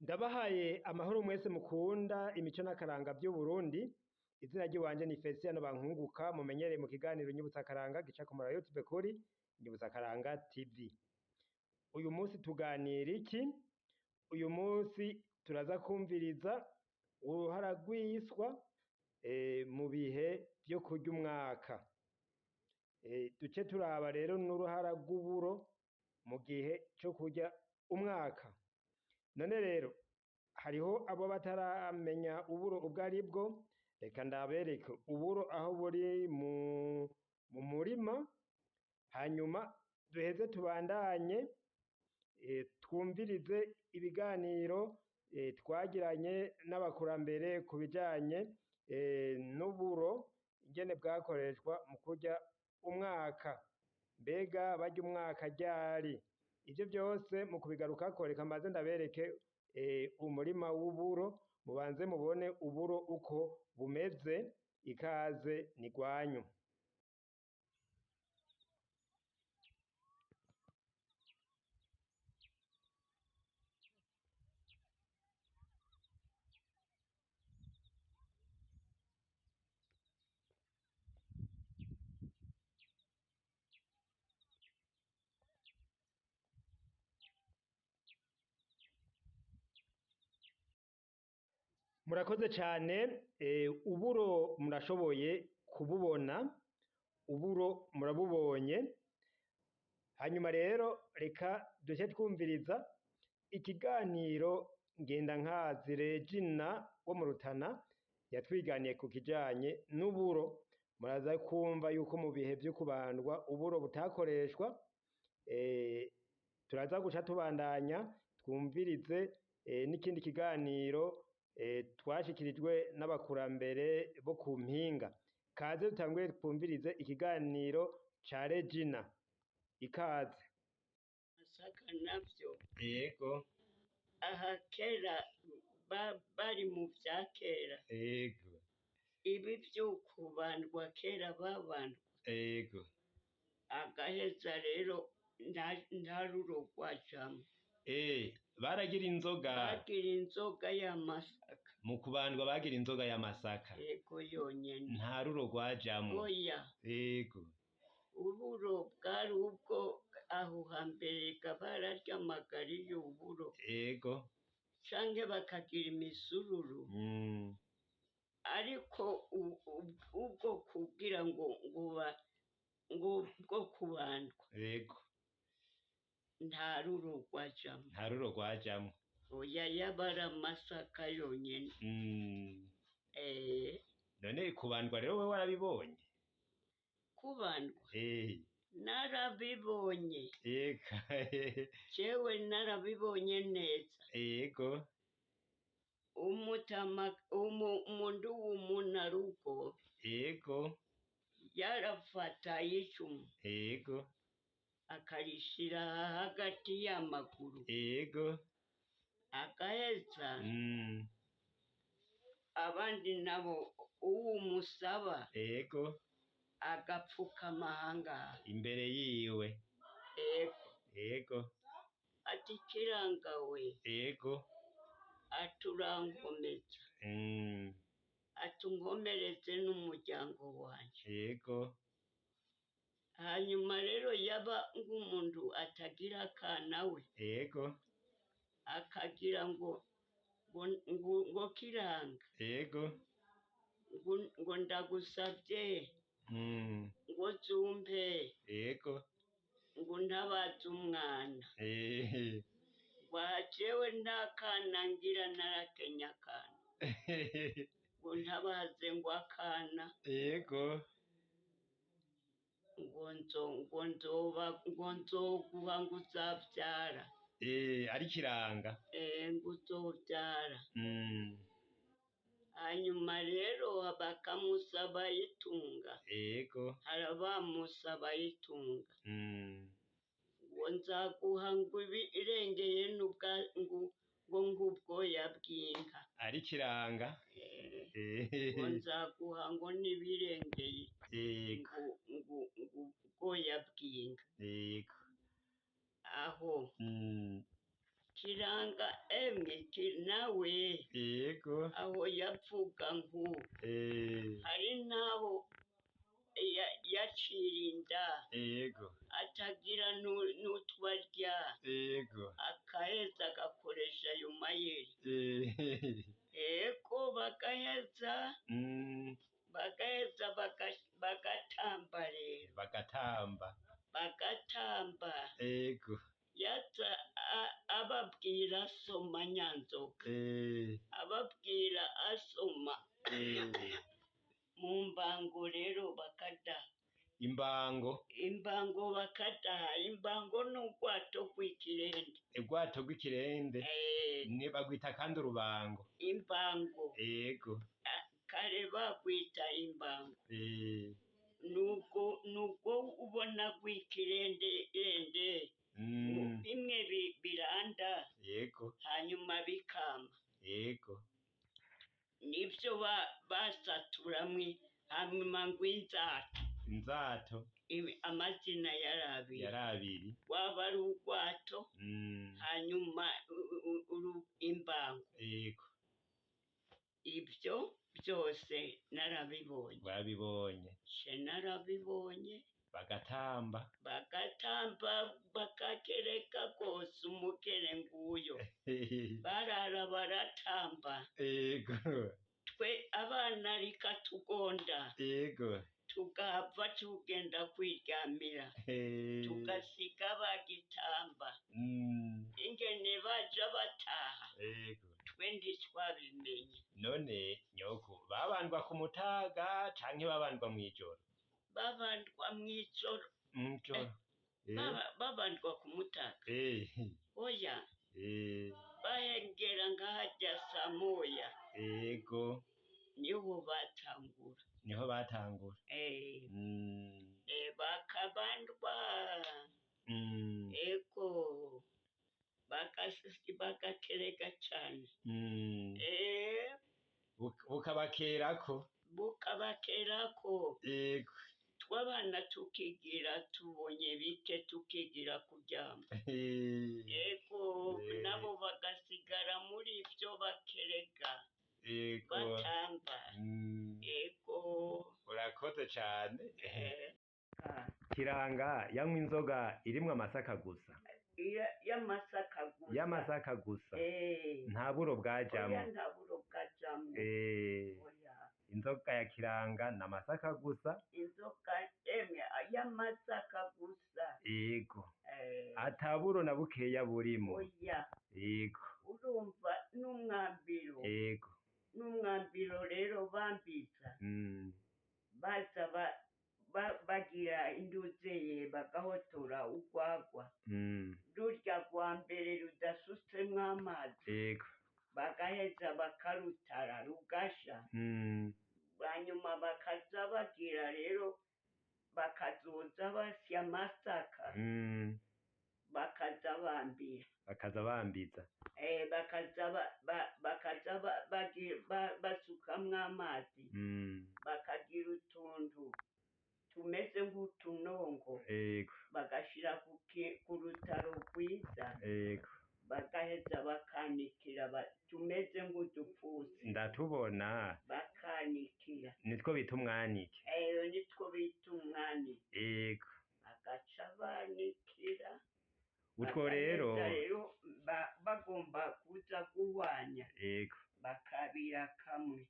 Ndabahaye amahoro mwese mukunda imico n'akaranga vy'Uburundi. Izina ry'iwanje ni Feliciano Bankunguka, mumenyereye mu kiganiro Nyibutsa Akaranga gica ku mura YouTube kuri Nyibutsa Akaranga TV. Uyu musi tuganira iki? Uyu musi turaza kwumviriza uruhara rw'iswa mu bihe vyo kurya umwaka. Duce turaba rero n'uruhara rw'uburo mu gihe co kurya umwaka. None rero hariho abo bataramenya uburo ubwo ari bwo, reka ndabereke uburo aho buri mu murima, hanyuma duheze tubandanye twumvirize ibiganiro twagiranye n'abakurambere ku bijanye n'uburo ingene bwakoreshwa mu kurya umwaka. Mbega barya umwaka ryari? Ivyo vyose mu kubigarukako reka mbanze ndabereke umurima w'uburo, mubanze mubone uburo uko bumeze. Ikaze ni gwanyu. Murakoze cane. Uburo murashoboye kububona, uburo murabubonye. Hanyuma rero reka duce twumviriza ikiganiro Ngendankazi Regina wo mu Rutana yatwiganiye ku kijanye n'uburo. Muraza kumva yuko mu bihe vyo kubandwa uburo butakoreshwa. Turaza guca tubandanya twumvirize n'ikindi kiganiro twashikirijwe n'abakurambere bo ku mpinga. Kaze dutangure twumvirize ikiganiro ca Regina. Ikaze. Masaka navyo Yego. aha kera bari mu vya kera, Yego. ibi vy'ukubandwa kera babandwa, Yego. agaheza rero nta ruro rwajamwo, Baragira inzoga. bagira inzoga y'amasaka. Mu kubandwa bagira inzoga y'amasaka. Yego yonyene. Nta ruro rwajamwo. Oya, Yego. uburo bwari ubwo aho hambere bararya amagari y'uburo Yego. canke bakagira imisururu. Ariko ubwo kugira ngo bwo kubandwa Yego. nta ruro rwajamwo. Nta ruro rwajamwo. Oya, yabara amasaka yonyene. None kubandwa rero wewe warabibonye? Kubandwa narabibonye, Eka. jewe narabibonye neza. Yego. Umuntu w'umunarugo Yego. yarafata icumu Yego. akarishira hagati y'amaguru, Yego. agaheza abandi nabo uwumusaba Yego. agapfukama ahangaha Imbere yiwe. ego, Yego. ati kiranga we, Yego. aturankomeza, atunkomereze n'umuryango wanje. Yego. Hanyuma rero yaba nk'umuntu atagira akana we, Yego. akagira ngo kiranga, Yego. ngo ndagusavye, ngo zumpe, Yego. ngo ntabaze umwana, wajewe nta kana ngira narakenya akana, ngo ntabaze ngo akana, Yego. ngo nzoguha ngo uzavyara, Ari kiranga. ngo uzovyara. Hanyuma rero bakamusaba itunga. Yego. harabamusaba itunga, ngo nzaguha ngo ibirengeye ngo ngubwoya bw'inka, Ari kiranga. ngo nzaguha ngo n'ibirengeye Yego. ngo ubwoya bw'inka. Yego. aho kiranga emwe nawe yego aho yavuga ngo hari n'aho yacira inda yego atagira n'utwarya yego akaheza agakoresha ayo mayeri eko bagaheza bagatamba rero bagatamba yego yaza ababwira asoma Nyanzoga ababwira asoma mu mbango rero bakadaha imbango bakadaha imbango n'urwato rw'ikirende ni bagwita kandi urubango imbango yego kare bagwita imbango nubwo ubona rw'ikirende bimwe biranda yego hanyuma bikama yego nibyo basaturamwe hanyuma ngo inzato amazina yarabiri waba ari urwato hanyuma imbango yego ibyo byose narabibonye narabibonye bagatamba bakakereka rwose umukere nguyo barara baratamba yego twe abana rikatugonda yego tugapfa tugenda kwiryamira tugasiga bagitamba ingene baja bataha twe ntitwabimenye. None nyoko babandwa ku mutaga canke babandwa mw'ijoro? Babandwa mw'ijoro. Babandwa ku mutaga. Oya. Bahengera ngaharya samoya. Ego. Niho batangura. Bakabandwa. Ego. Bagakereka cane. Bukabakerako. Ego. Twabana tukigira tubonye bike tukigira kuryama. Ego nabo bagasigara muri ibyo bakereka. Ego. Batamba. Ego. Urakoze cane. Kiranga yanywa inzoga irimwo amasaka gusa. Y'amasaka gusa. Nta buro bwajamwo. Inzoga ya kiranga n'amasaka gusa. Inzoga y'amasaka gusa. Yego. Ataburo na bukeya burimo. Oya. Yego. Urumva n'umwambiro. Yego. N'umwambiro rero bambitsa. Baza bagira induzeye bagahotora urwagwa. Rurya rwa mbere rudasutsemwo amazi. Yego. Bagaheza bakarutara rugasha. Hanyuma bakaza bagira rero bakazoza basya amasaka. Bakaza bambiza. Bakaza basukamwo amazi. Bakagira utuntu tumeze nk'utunongo. Bagashira ku rutaro rwiza. Bagaheza bakanikira tumeze nk'udupfusi. Ndatubona. Bakanikira. Nitwo bita umwanike. Nitwo bita umwanike. Yego. Bagaca banikira. Utwo rero bagomba kuza guhwanya. Yego. Bakabira kamwe.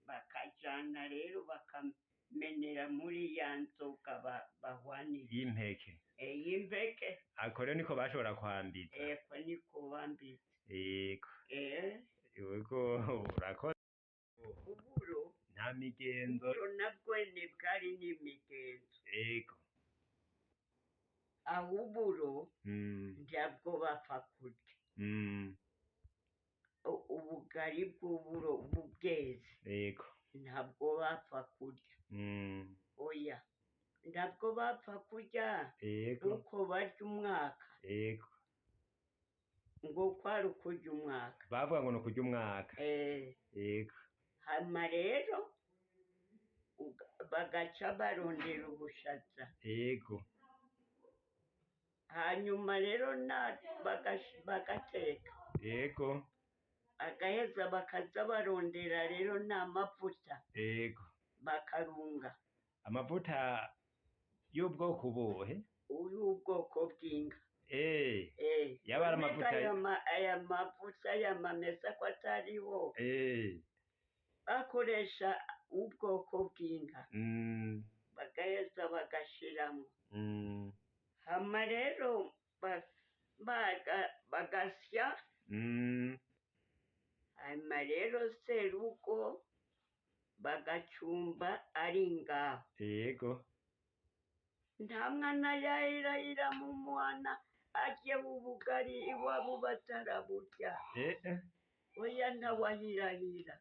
Bakajana rero bakamenera muri ya nzoga bahwanira. Y'impeke. Y'impeke. Ako rero niko bashobora kwambitsa. Eko niko bambitsa. Yego. Yego urakoze. Uburo. Nta migenzo. Uburo nabwo bwari n'imigenzo. Yego. Aho uburo ntabwo bapfa kurya. Ubugari bw'uburo bubweze. Yego. Ntabwo bapfa kurya. Oya. Ntabwo bapfa kurya. Yego. Kuko barya umwaka. Yego. Ngo kwari ukurya umwaka. Bavuga ngo ni ukurya umwaka. Yego. Hama rero bagaca barondera ubushaza. Yego. hanyuma rero bagateka yego agaheza bakaza barondera rero n'amavuta yego bakarunga amavuta y'ubwoko buhe y'ubwoko bw'inka yaba ari amavuta aya mavuta yamamesa ko atariho bakoresha ubwoko bw'inka bagaheza bagashiramo hama rero bagasya hanyuma rero serugo bagacumba ari ngaho yego nta mwana yahirahira mu mwana arye ubugari iwabo bataraburya oya ntawahirahira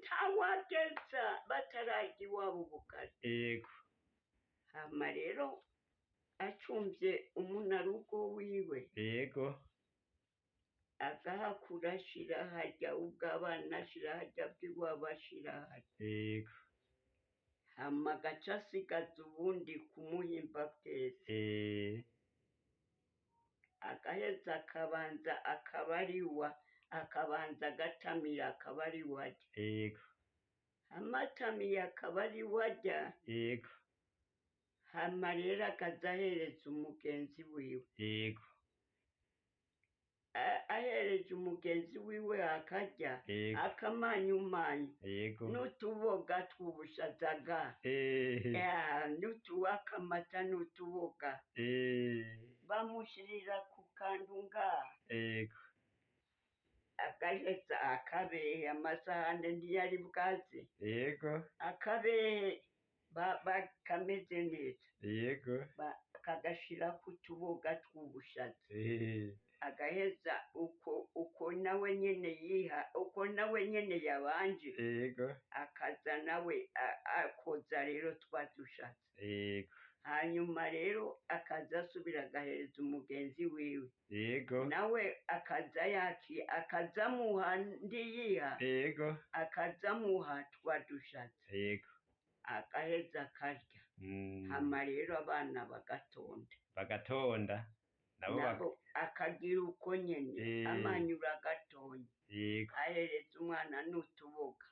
ntawageza batararya iwabo ubugari yego hama rero acumvye umunarugo wiwe yego agahakura ashira harya ubw'abana ashira harya bw'iwabo ashira harya yego hama agaca asigaza ubundi kumuhimba bwese agaheza akabanza akabariwa akabanza agatamira akabariwa arya yego amatamiye akabariwa arya yego hama rero akaza ahereza umugenzi wiwe yego ahereje umugenzi wiwe akarya yego akamanyumanya yego n'utuboga tw'ubushazaga n'utuwakamata n'utuboga bamushirira ku kantu ngaha yego agaheza akabehe amasahane ntiyari bwaze yego akabehe bakameze neza yego kagashira ku tuboga tw'ubushaza agaheza uko nawe nyene uko nawe nyene yabanje yego akaza nawe akoza rero twadushatse yego hanyuma rero akaza asubira agahereza umugenzi wiwe yego nawe akaza akazamuha ndiyiha yego akazamuha twadushatse yego agaheza akarya hama rero abana bagatonda nabo akagira uko nyene amanyura agatonya ahereza umwana n'utuboga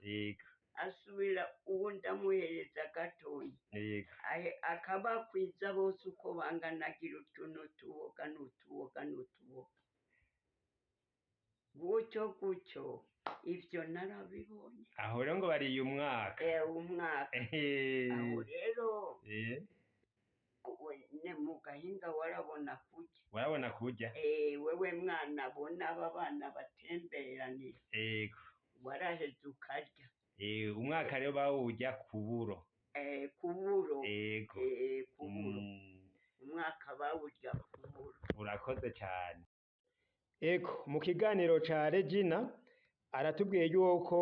asubira uwundi amuhereza agatonya akabakwiza bose uko banganagira utwo n'utuboga n'utuboga n'utuboga gutyo gutyo ivyo narabibonye aho rero ngo bariye umwaka umwaka aho rero ne mu gahinga warabona kurya wewe mwana abona aba bana batemberanira waraheze ukarya umwaka rero bawurya ku buro kuburo umwaka bawurya ku buro urakoze cyane mu kiganiro ca Regina aratubwiye yuko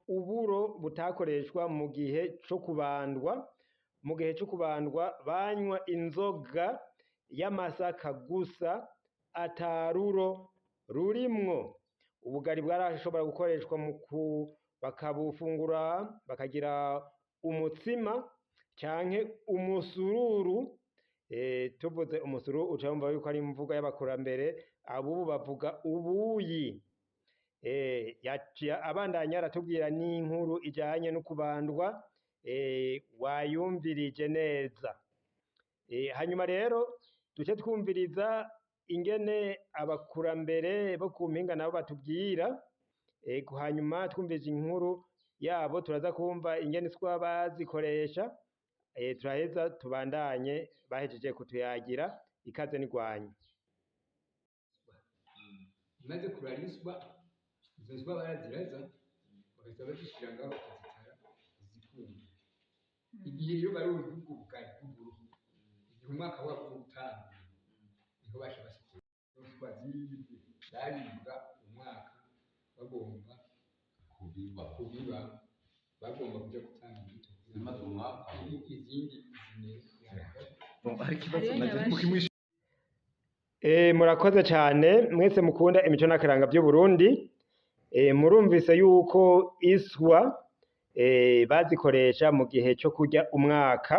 uburo butakoreshwa mu gihe co kubandwa banywa inzoga y'amasaka gusa ataruro rurimwo ubugari bwarashobora gukoreshwa bakabufungura bakagira umutsima canke umusururu tuvuze umusururu uca wumva yuko ari imvugo y'abakurambere abubu bavuga ubuyi abandanya aratubwira n'inkuru ijanye no kubandwa wayumvirije neza hanyuma rero duce twumviriza ingene abakurambere bo ku mpinga nabo batubwira hanyuma twumvise inkuru yabo turaza kumva ingene iswa bazikoresha turaheza tubandanye bahejeje kutuyagira ikaze n'igwanya maze kurariswa izo nswa baraziraza bagahita bazishira ngaho bakazitara zikuma igihe rero bari urugo bugari bw'uburo igihe umwaka wabo utanga niho basha bashikira nswa zibwe zaribwa umwaka bagomba kubiba bagomba kuja gutanga imbuto zimaze umwaka izindi murakoze cyane mwese mukunda imico n'akaranga by'Uburundi murumvise yuko iswa bazikoresha mu gihe cyo kurya umwaka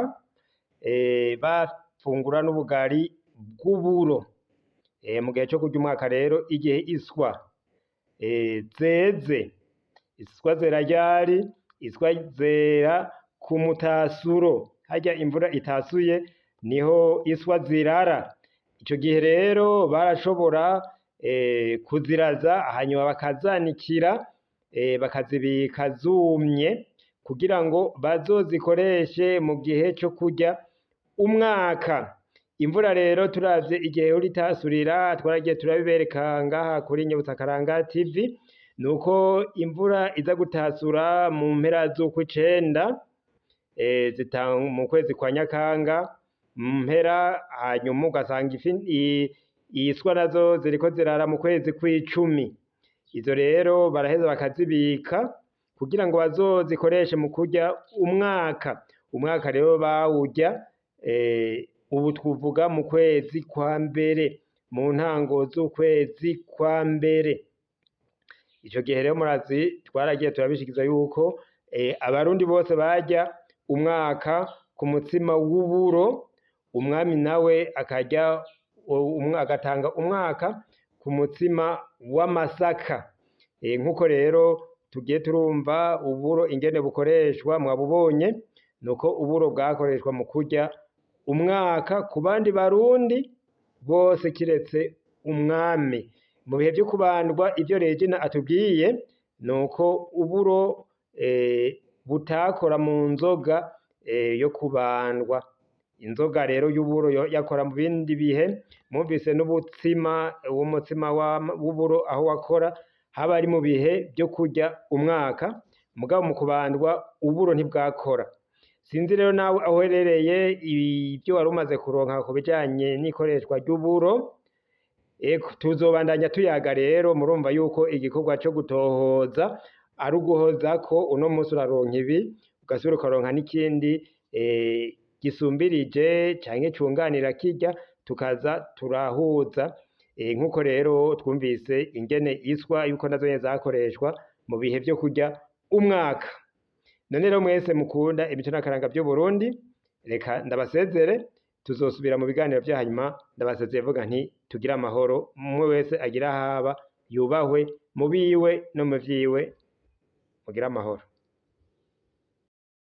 bagafungura n'ubugari bw'uburo. Mu gihe cyo kurya umwaka rero, igihe iswa zeze, iswa zera ryari? Iswa zera ku mutasuro, harya imvura itasuye niho iswa zirara. Ico gihe rero barashobora kuziraza, hanyuma bakazanikira, bakazibika zumye kugira ngo bazozikoreshe mu gihe cyo kurya umwaka. Imvura rero turavye igihe ihora itasurira, twaragiye turabibereka ngaha kuri Nyabutsakaranga TV, nuko imvura iza gutasura mu mpera z'ukw'icenda, mu kwezi kwa Nyakanga mu mpera, hanyuma ugasanga iswa nazo ziriko zirara mu kwezi kw'icumi. Izo rero baraheza bakazibika kugira ngo bazozikoreshe mu kurya umwaka. Umwaka rero bawurya ubu twovuga mu kwezi kwa mbere, mu ntango z'ukwezi kwa mbere. Ico gihe rero murazi twaragiye turabishikiza yuko abarundi bose barya umwaka ku mutsima w'uburo, umwami nawe akarya agatanga umwaka ku mutsima w'amasaka. Nk'uko rero tugiye turumva uburo ingene bukoreshwa, mwabubonye, nuko uburo bwakoreshwa mu kurya umwaka ku bandi barundi bose kiretse umwami. Mu bihe vyo kubandwa, ivyo Regina atubwiye nuko uburo butakora mu nzoga yo kubandwa. Inzoga rero y'uburo yakora mu bindi bihe. Mwumvise n'ubutsima, umutsima w'uburo aho wakora haba ari mu bihe vyo kurya umwaka, mugabo mu kubandwa uburo ntibwakora. Sinzi rero nawe aho uherereye ibyo wari umaze kuronka ku bijanye n'ikoreshwa ry'uburo. Tuzobandanya tuyaga rero, murumva yuko igikorwa co gutohoza ari uguhozako. Uno munsi uraronka ibi, ugasubira ukaronka n'ikindi gisumbirije canke cunganira kirya, tukaza turahuza. Nk'uko rero twumvise ingene iswa yuko nazo nyene zakoreshwa mu bihe vyo kurya umwaka. None rero mwese mukunda imico n'akaranga vy'Uburundi, reka ndabasezere, tuzosubira mu biganiro vya hanyuma. Ndabasezeye vuga nti tugire amahoro, umwe wese agira ahaba, yubahwe mu biwe no mu vyiwe, mugire amahoro.